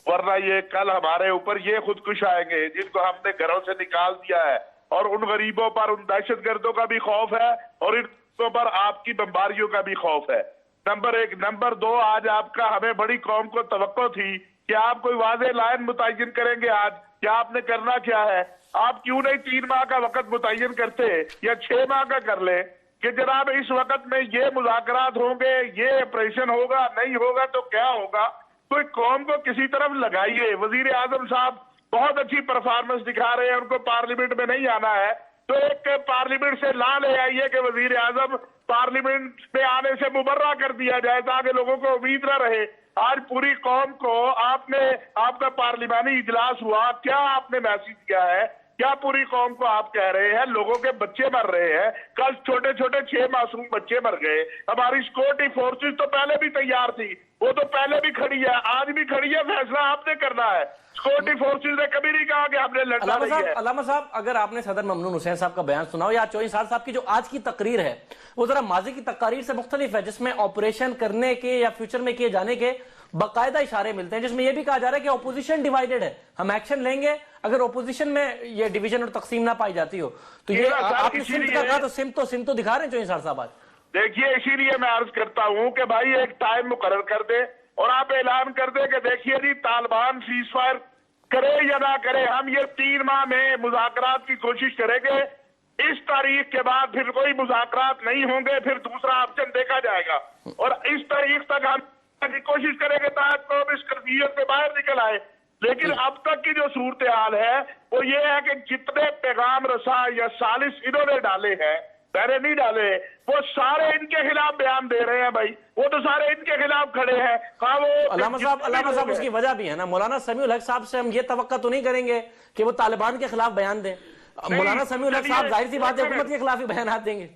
ورنہ یہ کل ہمارے اوپر یہ خودکش آئیں گے جن کو ہم نے گھروں سے نکال دیا ہے، اور ان غریبوں پر ان دہشت گردوں کا بھی خوف ہے اور ان پر آپ کی بمباریوں کا بھی خوف ہے. نمبر 1. نمبر 2, آج آپ کا ہمیں بڑی قوم کو توقع تھی کہ آپ کوئی واضح لائن متعین کریں گے. آج کیا آپ نے کرنا کیا ہے؟ آپ کیوں نہیں 3 ماہ کا وقت متعین کرتے یا 6 ماہ کا کر لیں کہ جناب اس وقت میں یہ مذاکرات ہوں گے، یہ آپریشن ہوگا، نہیں ہوگا تو کیا ہوگا. کوئی قوم کو کسی طرف لگائیے. وزیر اعظم صاحب بہت اچھی پرفارمنس دکھا رہے ہیں، ان کو پارلیمنٹ میں نہیں آنا ہے تو ایک پارلیمنٹ سے لا لے آئیے کہ وزیر اعظم پارلیمنٹ میں آنے سے مبرہ کر دیا جائے تاکہ لوگوں کو امید نہ رہے. آج پوری قوم کو آپ کا پارلیمانی اجلاس ہوا، کیا آپ نے میسج کیا ہے؟ کیا پوری قوم کو آپ کہہ رہے ہیں؟ لوگوں کے بچے مر رہے ہیں، کل چھوٹے چھوٹے 6 معصوم بچے مر گئے. ہماری سیکورٹی فورسز تو پہلے بھی تیار تھی، وہ تو پہلے بھی کھڑی ہے، آج بھی کھڑی ہے. فیصلہ آپ نے کرنا ہے. سیکورٹی فورسز نے کبھی نہیں کہا کہ ہم نے لڑنا نہیں ہے. علامہ صاحب، اگر آپ نے صدر ممنون حسین صاحب کا بیان سنا ہو یا چوہدری صاحب کی جو آج کی تقریر ہے وہ ذرا ماضی کی تقاریر سے مختلف ہے، جس میں آپریشن کرنے کے یا فیوچر میں کیے جانے کے باقاعدہ اشارے ملتے ہیں، جس میں یہ بھی کہا جا رہا ہے کہ اپوزیشن ڈیوائیڈڈ ہے، ہم ایکشن لیں گے اگر اپوزیشن میں یہ ڈیویژن اور تقسیم نہ پائی جاتی ہو. تو یہ آپ نے سمت کا کہا تو سمت تو دکھا رہے ہیں چوہدری صاحب آج. دیکھیے اسی لیے میں عرض کرتا ہوں کہ بھائی ایک ٹائم مقرر کر دے اور آپ اعلان کر دیں کہ دیکھیے جی طالبان سیز فائر کرے یا نہ کرے، ہم یہ 3 ماہ میں مذاکرات کی کوشش کریں گے. اس تاریخ کے بعد پھر کوئی مذاکرات نہیں ہوں گے، پھر دوسرا آپشن دیکھا جائے گا. اور اس تاریخ تک ہم کی کوشش کریں گے تاکہ قوم اس کرفیت سے باہر نکل آئے. لیکن اب تک کی جو صورتحال ہے وہ یہ ہے کہ جتنے پیغام رساں یا سالس انہوں نے ڈالے ہیں मैंने नहीं डाले, वो सारे इनके खिलाफ बयान दे रहे हैं भाई, वो तो सारे इनके खिलाफ खड़े हैं। हाँ वो अल्लामा साहब उसकी वजह भी है ना, मौलाना समीउल हक साहब से हम ये तवक्का तो नहीं करेंगे कि वो तालिबान के खिलाफ बयान दें। मौलाना समीउल हक साहब जाहिर सी बात है हुकूमत के खिलाफ ही बयान देंगे।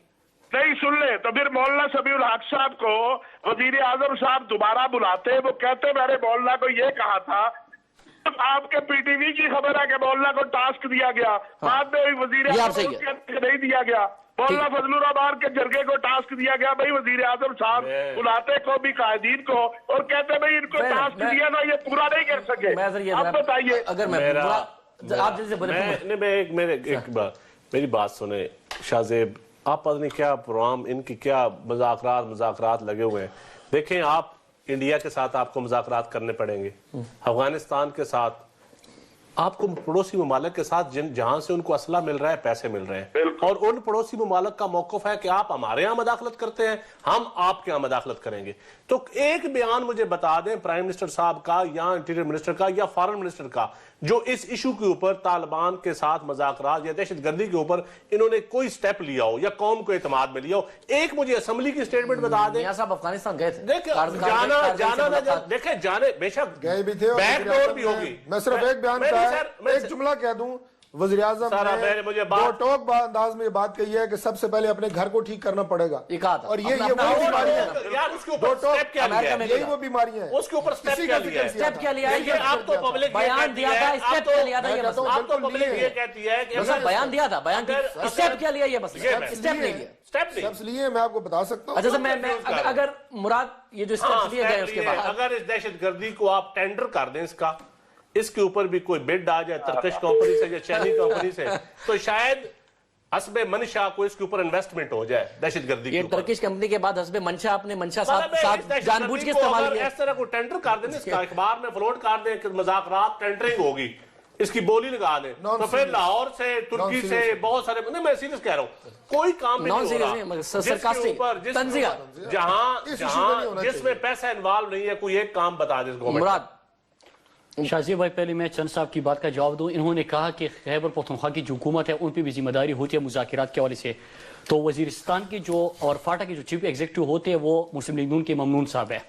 नहीं सुन ले, तो फिर मौलाना समीउल हक साहब को वजीर आजम साहब दोबारा बुलाते, वो कहते मैंने मौलाना को ये कहा था, आपके पीटीवी की खबर है कि मौलाना को टास्क दिया गया, बाद में वजीर आजम को नहीं दिया गया, मौलाना फजलुर रहमान के जरगे को टास्क दिया गया, भाई वजीर आजम साहब बुलाते को भी कायदीन को और कहते भाई इनको टास्क दिया ना, ये पूरा नहीं कर सके। अब बताइए, अगर आप जैसे मेरी बात सुने शाहजेब, आप पता नहीं क्या प्रोग्राम इनकी क्या मजाकरात लगे हुए हैं। देखें, आप इंडिया के साथ आपको मजाकरात करने पड़ेंगे, अफगानिस्तान के साथ, आपको पड़ोसी ममालिक के साथ जहां से उनको असला मिल रहा है, पैसे मिल रहे हैं, और उन पड़ोसी ममालिक का मौकफ है कि आप हमारे यहाँ मदाखलत करते हैं, हम आपके यहाँ मदाखलत करेंगे। तो एक बयान मुझे बता दें प्राइम मिनिस्टर साहब का या इंटीरियर मिनिस्टर का या फॉरेन मिनिस्टर का, जो इस इशू के ऊपर तालिबान के साथ मजाकरात या दहशतगर्दी के ऊपर इन्होंने कोई स्टेप लिया हो या कौम को एतमाद में लिया हो। एक मुझे असेंबली की स्टेटमेंट बता दें। साहब अफगानिस्तान गए थे, देखे जाने बेशक गए भी थे, बैकडोर भी होगी। मैं सिर्फ एक बयान एक जुमला कह दूं, वज़ीर आज़म ने मुझे टोक अंदाज में ये बात कही है कि सबसे पहले अपने घर को ठीक करना पड़ेगा, और ये वो बीमारी है यार, उसके ऊपर स्टेप क्या लिया है, यही वो बीमारी है, उसके ऊपर स्टेप क्या लिया है, स्टेप क्या लिया है, ये आप तो पब्लिक बयान दिया था, स्टेप क्या लिया था, ये बस आप तो पब्लिक ये कहती है कि बयान दिया था, बयान स्टेप क्या लिया, ये बस स्टेप नहीं लिया, स्टेप्स लिए मैं आपको बता सकता हूं। अच्छा, मैं अगर मुराद ये जो स्टेप्स लिए गए उसके बाद अगर इस दहशतगर्दी को आप टेंडर कर दें, इसके ऊपर भी कोई बिड आ जाए टर्किश कंपनी से या चाइनीज कंपनी से, तो शायद हस्बे मंशा को इसके ऊपर इन्वेस्टमेंट हो जाए दहशतगर्दी के ऊपर। टर्किश कंपनी के बाद हस्बे मंशा अपने मंशा साथ जानबूझ के इस्तेमाल किया। इस तरह को टेंडर कर दें, इसका अखबार में फ्लोट कर दें कि मजाकरात टेंडरिंग होगी, इसकी बोली लगा दें, तो फिर लाहौर से तुर्की से बहुत सारे, नहीं मैं सीरियस कह रहा हूँ, कोई काम नहीं हो रहा जहां जिसमें पैसा इन्वॉल्व नहीं है, कोई एक काम बता दे मुराद। शाजी भाई, पहले मैं चंद साहब की बात का जवाब दूं। इन्होंने कहा कि खैबर पख्तूनख्वा की जो हुकूमत है उन पर भी जिम्मेदारी होती है मुज़ाकिरात के हवाले से, तो वजीरिस्तान के जो और फाटा के जो चीफ एग्जीक्यूटिव होते हैं वो मुस्लिम लीग नून के ममनून साहब है।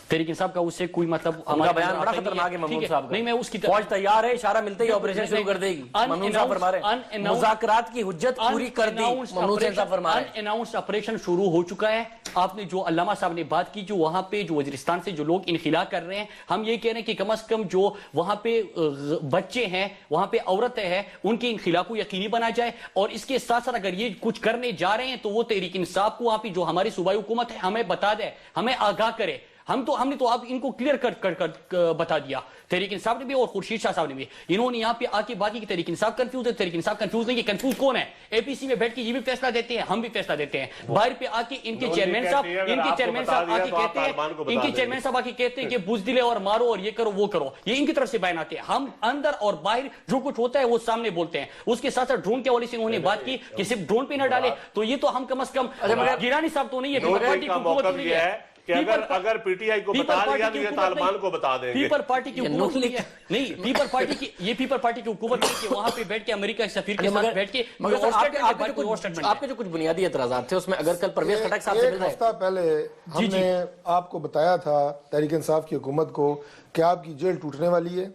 तहरीक इंसाफ का उससे कोई मतलब, हमारा बयान बड़ा खतरनाक है ममनून साहब का। नहीं, मैं उसकी फौज तैयार है, इशारा मिलते ही ऑपरेशन शुरू कर देगी। ममनून साहब फरमा रहे हैं मुज़ाकरात की हुज्जत पूरी कर दी, ममनून साहब फरमा रहे हैं अनअनाउंस्ड ऑपरेशन शुरू हो चुका है। आपने जो अल्लामा साहब ने बात की, जो वहां पे जो वजीरिस्तान से जो लोग इनखिला कर रहे हैं, हम ये कह रहे हैं कि कम से कम जो वहां पे बच्चे हैं, वहां पे औरतें हैं, उनके इनखिला को यकीनी बना जाए। और इसके साथ साथ अगर ये कुछ करने जा रहे हैं तो वो तहरीक इंसाफ को वहां पे जो हमारी सूबाई हुकूमत है हमें बता दे, हमें आगाह करे। हमने तो आप इनको क्लियर कर बता दिया, तहरीक इंसाफ ने भी और खुर्शीद शाह साहब ने भी। इन्होंने यहाँ पे आके बात की कि तहरीक इंसाफ कंफ्यूज है, तहरीक इंसाफ कंफ्यूज नहीं है। कंफ्यूज कौन है? एपीसी में बैठ के ये भी फैसला देते हैं, हम भी फैसला देते हैं। बाहर पे आके इनके चेयरमैन साहब आके कहते हैं कि बुज़दिल और मारो और ये करो वो करो, ये इनकी तरफ से बयान आते हैं। हम अंदर और बाहर जो कुछ होता है वो सामने बोलते हैं। उसके साथ साथ ड्रोन के हवाले से इन्होंने बात की कि सिर्फ ड्रोन पे न डाले, तो ये तो हम कम से कम गिरानी साहब तो नहीं है, कि अगर पीटीआई को बता दिया तो ये तालिबान को बता देंगे। पीपल पार्टी की हुकूमत नहीं, पीपल पार्टी की ये पीपल पार्टी की हुकूमत नहीं कि वहां पे बैठ के अमेरिका के सफीर के साथ बैठ के आपके जो कुछ बुनियादी एतराज़ात थे उसमें अगर कल परवेज खटक साहब से मिल रहे, एक हफ्ता पहले हमने आपको बताया था तहरीक इंसाफ की हुकूमत को कि आपकी जेल टूटने वाली है,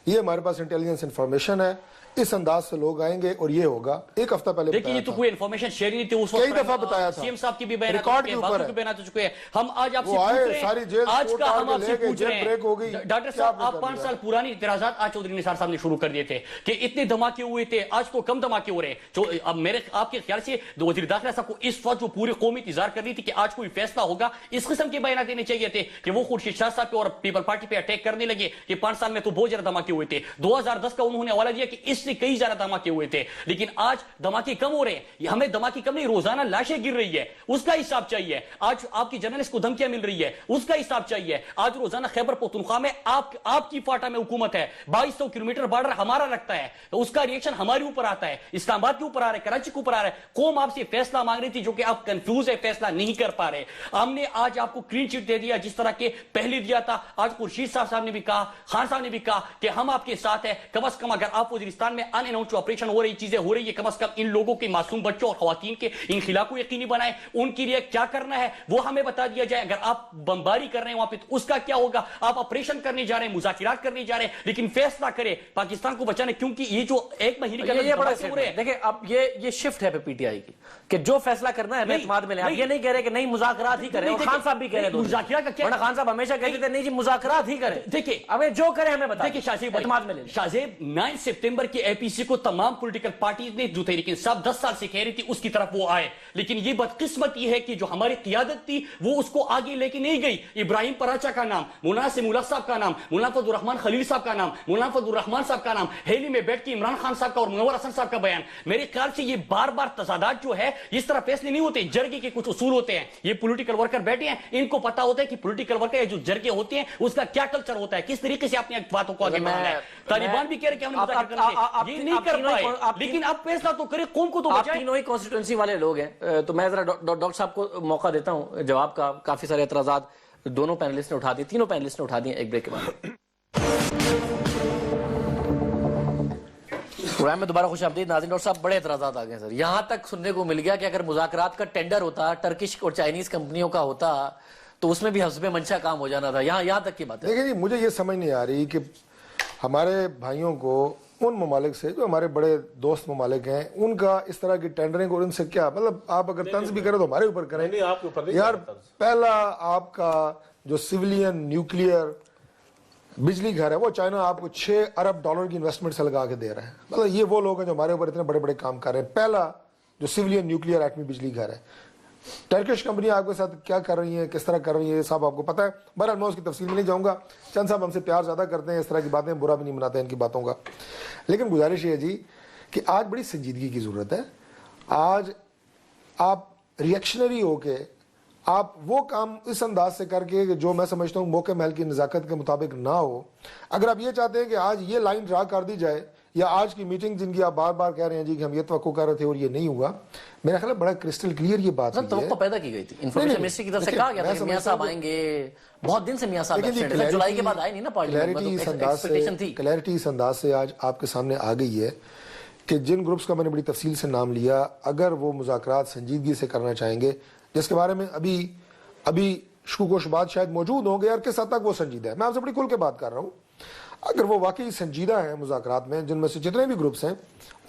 ये हमारे पास इंटेलिजेंस इंफॉर्मेशन है, इस अंदाज से लोग आएंगे और ये होगा। एक हफ्ता पहले देखिए, ये तो कोई इन्फॉर्मेशन शेयर नहीं थी उस वक्त, कई दफा बताया था, सीएम साहब की भी बयान रिकॉर्ड के ऊपर बयान हो चुके हैं। हम आज आपसे पूछ रहे हैं, आज का हम आपसे पूछ रहे हैं डॉक्टर साहब, आप 5 साल पुरानी इतराजात आज चौधरी निसार साहब ने शुरू कर दिए थे कि इतने धमाके हुए थे, आज तो कम धमाके हो रहे हैं। जो अब मेरे आपके ख्याल से वजीर दाखिला साहब को इस वक्त जो पूरी कौम इंतजार कर रही थी कि आज कोई फैसला होगा, इस किस्म के बयान देने चाहिए थे कि वो खुर्शीद शाह साहब पे और पीपल पार्टी पे अटैक करने लगे कि 5 साल में तो बहुत ज्यादा धमाके हुए थे। 2010 का उन्होंने हवाला दिया कि इससे कई ज्यादा धमाके हुए थे, लेकिन आज धमाके कम हो रहे हैं। हमें धमाके कम नहीं, रोजाना लाशें गिर रही है, उसका हिसाब चाहिए। आज आपकी जर्नलिस्ट को धमकियां मिल रही है, उसका हिसाब चाहिए। आज रोजाना खैबर पख्तूनख्वा में आपकी फाटा में हुकूमत है, 2200 किलोमीटर बॉर्डर हमारा लगता है, तो उसका रिएक्शन हमारे ऊपर आता है, इस्लामाबाद के ऊपर आ रहा है, कराची के ऊपर आ रहा है। कौम आपसे फैसला मांग रही थी जो कि आप कंफ्यूज है, फैसला नहीं कर पा रहे। हमने आज आपको क्लीन चिट दे दिया जिस तरह के पहले दिया था। आज खुर्शीद साहब ने भी कहा, खान साहब ने भी कहा कि हम आपके साथ है। कम से कम अगर आप वजीरिस्तान पाकिस्तान में अनअनाउंस्ड ऑपरेशन हो रही, चीजें हो रही है, कम से कम इन लोगों के मासूम बच्चों और खवातीन के इनखिला को यकीनी बनाए, उनके लिए क्या करना है वो हमें बता दिया जाए। अगर आप बमबारी कर रहे हैं वहां पे तो उसका क्या होगा, आप ऑपरेशन करने जा रहे हैं, मुज़ाकिरात करने जा रहे हैं, लेकिन फैसला करें पाकिस्तान को बचाने, क्योंकि ये जो एक महीने का ये बड़ा हो रहे हैं। देखिए अब ये शिफ्ट है पीटीआई की कि जो फैसला करना है एतमाद में ले, ये नहीं कह रहे कि नहीं मुज़ाकरात ही करें, खान साहब भी कह रहे हैं मुज़ाकरात का क्या, खान साहब हमेशा कहते थे नहीं जी मुज़ाकरात ही करें। देखिए अब जो करें हमें बताइए। देखिए शाहजेब एतमाद में ले, शाहजेब 9 सितंबर की एपीसी को तमाम पॉलिटिकल पार्टीज ने जो तहरीक इंसाफ 10 साल से कह रही थी उसकी तरफ वो आए, लेकिन ये बदकिस्मती है कि जो हमारी क़ियादत थी वो उसको आगे लेके नहीं गई। इब्राहिम पराचा का नाम, मौलाना सिमुल्ला साहब का नाम, मौलाना फजलुर रहमान खलील साहब का नाम, मौलाना फजलुर रहमान साहब का नाम, हेली में बैठ के इमरान खान साहब का और मुनव्वर हसन साहब का बयान, मेरे ख्याल से ये बार बार तजादात जो है इस तरह फैसले नहीं होते, जरगे के कुछ उसूल होते हैं। ये पॉलिटिकल वर्कर बैठे हैं, इनको पता होता है कि पॉलिटिकल वर्कर जो जरगे होते हैं उसका क्या कल्चर होता है, किस तरीके से अपनी बातों को आगे बढ़ाना है। तालिबान भी कह रहे कि हमने ये नहीं कर पाए, लेकिन आप फैसला तो करें, कौन को तो बचाएं। तीनों ही कॉन्स्टिट्यूंसी वाले लोग हैं, तो मैं जरा डॉक्टर साहब को मौका देता हूं जवाब का। काफी सारे एतराजात दोनों पैनलिस्ट ने उठा दिए, तीनों पैनलिस्ट ने उठा दिए एक ब्रेक के बाद। प्रोग्राम में दोबारा खुश आमदीद नाज़रीन। डॉक्टर साहब बड़े एतराज़ात आ गए सर, यहां तक सुनने को मिल गया कि अगर मुज़ाकरात का टेंडर होता टर्किश और चाइनीज कंपनियों का होता तो उसमें भी हस्बे मंशा काम हो जाना था। यहां तक की बात है। देखिए जी, मुझे ये समझ नहीं आ रही कि हमारे भाइयों को उन ममालिक से जो हमारे बड़े दोस्त ममालिक हैं उनका इस तरह की टेंडरिंग और उनसे क्या मतलब, आप अगर तंज भी करें तो हमारे ऊपर करें। नहीं, आपके ऊपर नहीं यार पहला आपका जो सिविलियन न्यूक्लियर बिजली घर है वो चाइना आपको $6 अरब की इन्वेस्टमेंट से लगा के दे रहा है। मतलब ये वो लोग हैं जो हमारे ऊपर इतने बड़े बड़े काम कर रहे हैं। पहला जो सिविलियन न्यूक्लियर एटमी बिजली घर है, टर्किश कंपनी आपके साथ क्या कर रही है, किस तरह कर रही है, ये सब आपको पता है। बहरहाल मैं उसकी तफसील में नहीं जाऊंगा, चंद साहब हमसे प्यार ज्यादा करते हैं, इस तरह की बातें बुरा भी नहीं मनाते हैं इनकी बातों का। लेकिन गुजारिश है जी कि आज बड़ी संजीदगी की जरूरत है। आज आप रिएक्शनरी होके आप वो काम इस अंदाज से करके जो मैं समझता हूँ मौके महल की नज़ाकत के मुताबिक ना हो। अगर आप ये चाहते हैं कि आज ये लाइन ड्रा कर दी जाए या आज की मीटिंग जिनकी आप बार बार कह रहे हैं जी कि हम ये तवक्को कर रहे थे और ये नहीं हुआ, मेरा ख्याल है बड़ा क्रिस्टल क्लियर ये बात है। तवक्को पैदा की गई थी, इंफॉर्मेशन मिनिस्ट्री की तरफ से कहा गया था कि मियां साहब आएंगे, बहुत दिन से मियां साहब जुलाई के बाद आए नहीं ना पार्लियामेंट में, क्लैरिटी इस अंदाज से आज आपके सामने आ गई है कि जिन ग्रुप्स का मैंने बड़ी तफसील से नाम लिया, अगर वो मुज़ाकरात संजीदगी से करना चाहेंगे, जिसके बारे में अभी शुकूक व शुबात शायद मौजूद होंगे और किस हद तक वो संजीदा है, मैं आपसे बड़ी खुल के बात कर रहा हूँ। अगर वो वाकई संजीदा है मुज़ाकरात में, जिनमें से जितने भी ग्रुप्स हैं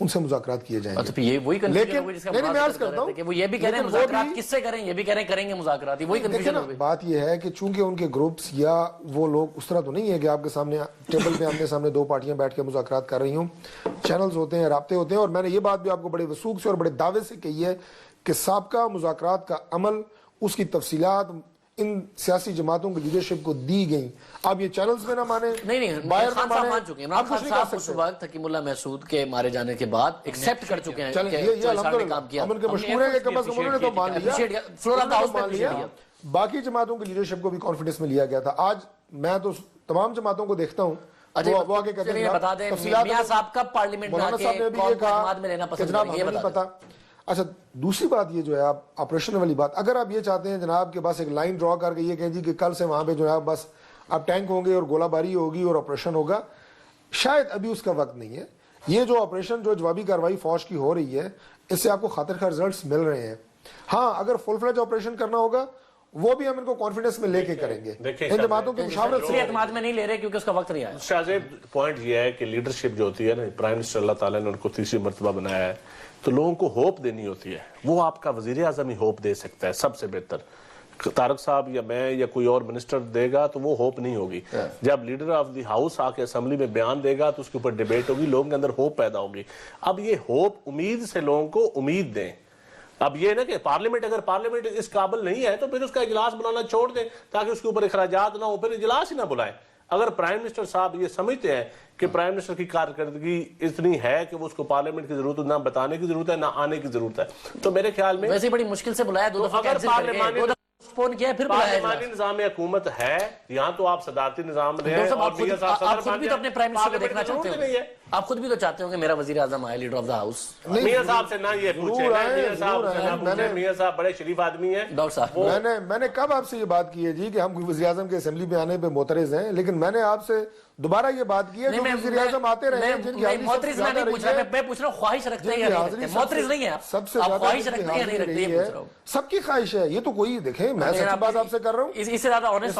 उनसे मुज़ाकरात किए जाएंगे। तो ये वही लेकिन मैं अर्ज करता हूं कि वो ये भी कह रहे हैं मुज़ाकरात किससे करें, ये भी कह रहे हैं करेंगे मुज़ाकरात, वही कंफ्यूजन हो गई। बात ये है कि चूंकि उनके ग्रुप्स या वो लोग उस तरह तो नहीं है कि आपके सामने टेबल पे आमने सामने दो पार्टियां बैठ के मुज़ाकरात कर रही हूं, चैनल्स होते हैं, राब्ते होते हैं। और मैंने ये बात भी आपको बड़े वसूख से और बड़े दावे से कही है कि साबका मुज़ाकरात का अमल, उसकी तफसीलात इन सियासी जमातों की लीडरशिप को दी गई। आप ये चैनल्स में ना माने, नहीं बाहर ना माने, मान चुके हैं। इमरान खान साहब उस वक्त हकीमुल्लाह महसूद के मारे जाने के बाद एक्सेप्ट कर चुके हैं कि काम किया, उनके मशहूर है कि कम से कम उन्होंने तो मान लिया, फ्लोर ऑफ द हाउस मान लिया। बाकी जमातों की लीडरशिप को भी कॉन्फिडेंस में लिया गया था। आज मैं तो तमाम जमातों को देखता हूँ, वो आगे कहते हैं बता दें मियां साहब कब पार्लियामेंट में आके कौन बात में लेना पसंद करेंगे, ये बता। अच्छा, दूसरी बात ये जो है आप ऑपरेशन वाली बात, अगर आप ये चाहते हैं जनाब के पास एक लाइन ड्रॉ करके ये कहें जी कि कल से वहां पे जो है बस आप टैंक होंगे और गोलाबारी होगी और ऑपरेशन होगा, शायद अभी उसका वक्त नहीं है। ये जो ऑपरेशन जो जवाबी कार्रवाई फौज की हो रही है, इससे आपको खातिर खा रिजल्ट्स मिल रहे हैं। हाँ, अगर फुल फ्लेज ऑपरेशन करना होगा वो भी हम इनको कॉन्फिडेंस में लेके करेंगे, इन जमातों की मुशावरत से एतमाद में नहीं ले रहे क्योंकि उसका वक्त नहीं आया। शाहजेब, पॉइंट ये है कि लीडरशिप जो होती है ना, प्राइम मिनिस्टर अल्लाह ताला ने उनको तीसरी मर्तबा बनाया है, तो लोगों को होप देनी होती है। वो आपका वजीर आजम ही होप दे सकता है सबसे बेहतर। तारक साहब या मैं या कोई और मिनिस्टर देगा तो वो होप नहीं होगी। जब लीडर ऑफ द हाउस आके असेंबली में बयान देगा तो उसके ऊपर डिबेट होगी, लोगों के अंदर होप पैदा होगी। अब ये होप, उम्मीद से लोगों को उम्मीद दें। अब ये ना कि पार्लियामेंट, अगर पार्लियामेंट इस काबिल नहीं है तो फिर उसका इजलास बुलाना छोड़ दें ताकि उसके ऊपर इखराजात ना हो, फिर इजलास ही ना बुलाएं। अगर प्राइम मिनिस्टर साहब ये समझते हैं कि प्राइम मिनिस्टर की कारकर्दगी इतनी है कि वो उसको पार्लियामेंट की जरूरत ना बताने की जरूरत है ना आने की जरूरत है, तो मेरे ख्याल में वैसे बड़ी मुश्किल से बुलाया, अगर पार्लियामानी निजाम हुकूमत है, यहाँ तो आप सदारती निजाम रहे हैं और आप खुद भी तो अपने प्राइम मिनिस्टर को देखना चाहते हो। آپ خود بھی تو چاہتے ہوں کہ میرا وزیر اعظم آئے لیڈر آف دا ہاؤس. میاں صاحب سے نہ یہ پوچھیں, میاں صاحب سے نہ پوچھیں, میاں صاحب بڑے شریف آدمی ہیں. ڈاکٹر صاحب میں نے کب آپ سے یہ بات کی ہے جی کہ ہم وزیر اعظم کے اسمبلی میں آنے پہ معترض ہیں, لیکن میں نے آپ سے دوبارہ یہ بات کی ہے جو وزیر اعظم آتے رہے ہیں جن کی حاضری معترض میں نہیں پوچھ رہا, میں پوچھ رہا ہوں خواہش رکھتے ہیں یا نہیں رکھتے. معترض نہیں ہے آپ, سب سے آپ زیادہ خواہش رکھتے ہیں یا نہیں رکھتے, یہ پوچھ رہا ہوں. سب کی خواہش ہے, یہ تو کوئی دیکھیں میں سچی بات آپ سے کر رہا ہوں. اس سے زیادہ آنےسٹ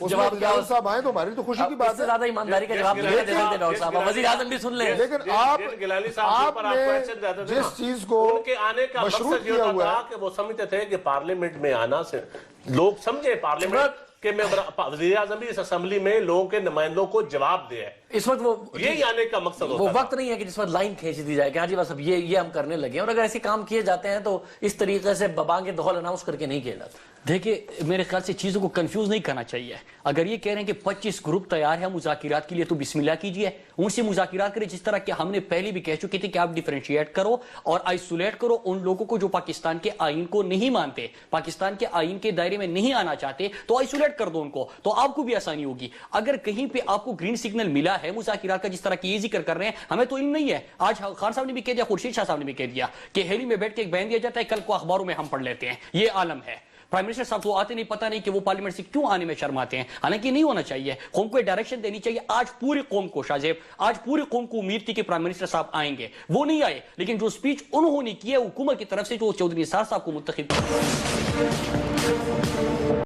جواب کیا ہو, صاحب آئے تو ہماری تو خوشی کی اس بات سے ہے. زیادہ ایمانداری کا جواب نہیں دے سکتے ڈاکٹر صاحب, وزیر اعظم بھی سن لیں. لیکن آپ نے جس چیز کو ان کے آنے کا مقصد یہ ہوتا تھا کہ وہ سمجھتے تھے کہ پارلیمنٹ میں آنا سے لوگ سمجھے پارلیمنٹ کہ میں وزیر اعظم بھی اس اسمبلی میں لوگوں کے نمائندوں کو جواب دے. اس وقت وہ یہی آنے کا مقصد ہوتا وہ وقت نہیں ہے کہ جس وقت لائن کھینچ دی جائے کہ ہاں جی بس اب یہ ہم کرنے لگے ہیں, اور اگر ایسے کام کیے جاتے ہیں تو اس طریقے سے ببانگ دہل اناؤنس کر کے نہیں کیا جاتا. دیکھیں میرے خیال سے چیزوں کو کنفیوز نہیں کرنا چاہیے. اگر یہ کہہ رہے ہیں کہ 25 گروپ تیار ہے مذاکرات کے لیے تو بسم اللہ کیجئے, ان سے مذاکرات کریں جس طرح کہ ہم نے پہلے بھی کہہ چکے تھے کہ آپ ڈیفرینشیٹ کرو اور آئسولیٹ کرو ان لوگوں کو جو پاکستان کے آئین کو نہیں مانتے, پاکستان کے آئین کے دائرے میں نہیں آنا چاہتے, تو آئسولیٹ کر دو ان کو, تو آپ کو بھی آسانی ہوگی. اگر کہیں پہ آپ کو گرین سگنل ملا ہے مذاکرات کا جس طرح کی یہ ذکر کر رہے ہیں, ہمیں تو علم نہیں ہے. آج خان صاحب نے بھی کہہ دیا, خورشید شاہ صاحب نے بھی کہہ دیا کہ ہیلی میں بیٹھ کے ایک بیان دیا جاتا ہے, کل کو اخباروں میں ہم پڑھ لیتے ہیں. یہ عالم ہے. پرائم منسٹر صاحب تو آتے نہیں, پتہ نہیں کہ وہ پارلیمنٹ سے کیوں آنے میں شرماتے ہیں, حالانکہ نہیں ہونا چاہیے. قوم کو ڈائریکشن دینی چاہیے. آج پوری قوم کو شاہزیب, آج پوری قوم کو امید تھی کہ پرائم منسٹر صاحب آئیں گے, وہ نہیں آئے. لیکن جو سپیچ انہوں نے کی ہے حکومت کی طرف سے جو چودھری نثار صاحب کو منتخب